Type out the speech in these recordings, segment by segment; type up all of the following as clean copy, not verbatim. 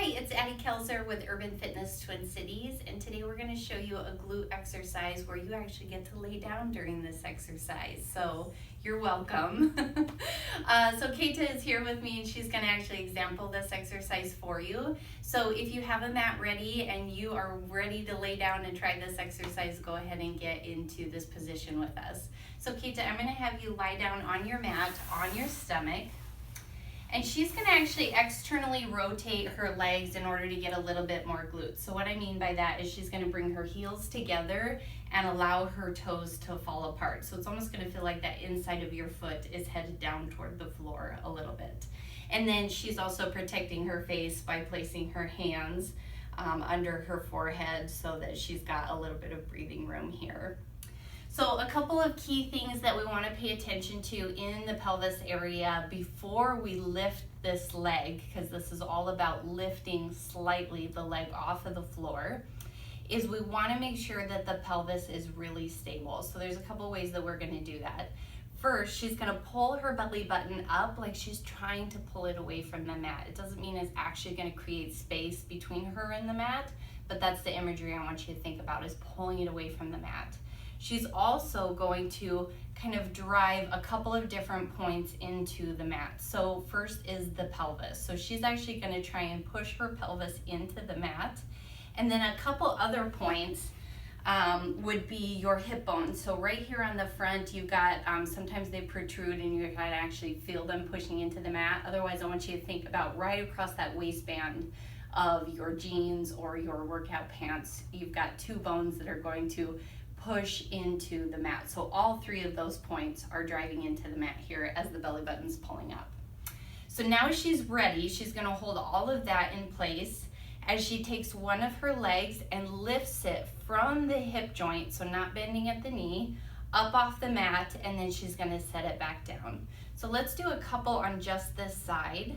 Hi, it's Addie Kelzer with Urban Fitness Twin Cities, and today we're going to show you a glute exercise where you actually get to lay down during this exercise. So you're welcome. So Keita is here with me, and she's going to actually example this exercise for you. So if you have a mat ready and you are ready to lay down and try this exercise, go ahead and get into this position with us. So Keita, I'm going to have you lie down on your mat on your stomach. And she's going to actually externally rotate her legs in order to get a little bit more glutes. So what I mean by that is she's going to bring her heels together and allow her toes to fall apart. So it's almost going to feel like that inside of your foot is headed down toward the floor a little bit. And then she's also protecting her face by placing her hands under her forehead so that she's got a little bit of breathing room here. So a couple of key things that we want to pay attention to in the pelvis area before we lift this leg, because this is all about lifting slightly the leg off of the floor, is we want to make sure that the pelvis is really stable. So there's a couple ways that we're going to do that. First, she's going to pull her belly button up like she's trying to pull it away from the mat. It doesn't mean it's actually going to create space between her and the mat, but that's the imagery I want you to think about, is pulling it away from the mat. She's also going to kind of drive a couple of different points into the mat. So first is the pelvis. So she's actually going to try and push her pelvis into the mat. And then a couple other points would be your hip bones. So right here on the front, you've got, sometimes they protrude and you can actually feel them pushing into the mat. Otherwise, I want you to think about right across that waistband of your jeans or your workout pants. You've got two bones that are going to push into the mat. So all three of those points are driving into the mat here as the belly button's pulling up. So now she's ready. She's going to hold all of that in place as she takes one of her legs and lifts it from the hip joint, so not bending at the knee, up off the mat, and then she's going to set it back down. So let's do a couple on just this side.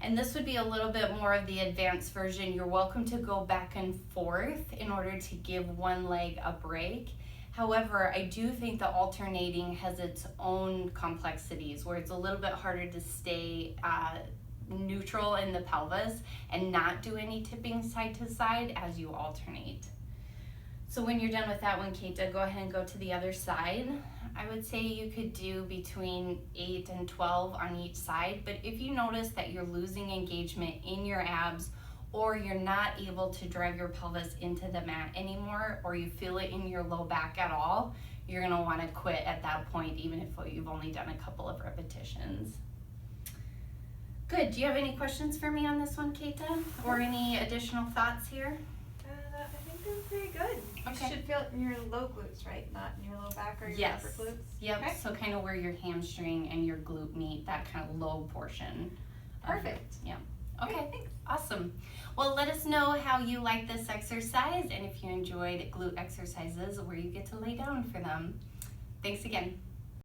And this would be a little bit more of the advanced version. You're welcome to go back and forth in order to give one leg a break. However, I do think the alternating has its own complexities where it's a little bit harder to stay neutral in the pelvis and not do any tipping side to side as you alternate. So when you're done with that one, Keita, go ahead and go to the other side. I would say you could do between 8 and 12 on each side, but if you notice that you're losing engagement in your abs or you're not able to drive your pelvis into the mat anymore, or you feel it in your low back at all, you're gonna wanna quit at that point, even if you've only done a couple of repetitions. Good, do you have any questions for me on this one, Keita? Or any additional thoughts here? I think they're pretty good. Okay. You should feel it in your low glutes, right? Not in your low back or your upper glutes? Yep, Okay. so kind of where your hamstring and your glute meet, that kind of low portion. Perfect. Yeah. Okay, Great, thanks. awesome. Well, let us know how you like this exercise and if you enjoyed glute exercises where you get to lay down for them. Thanks again.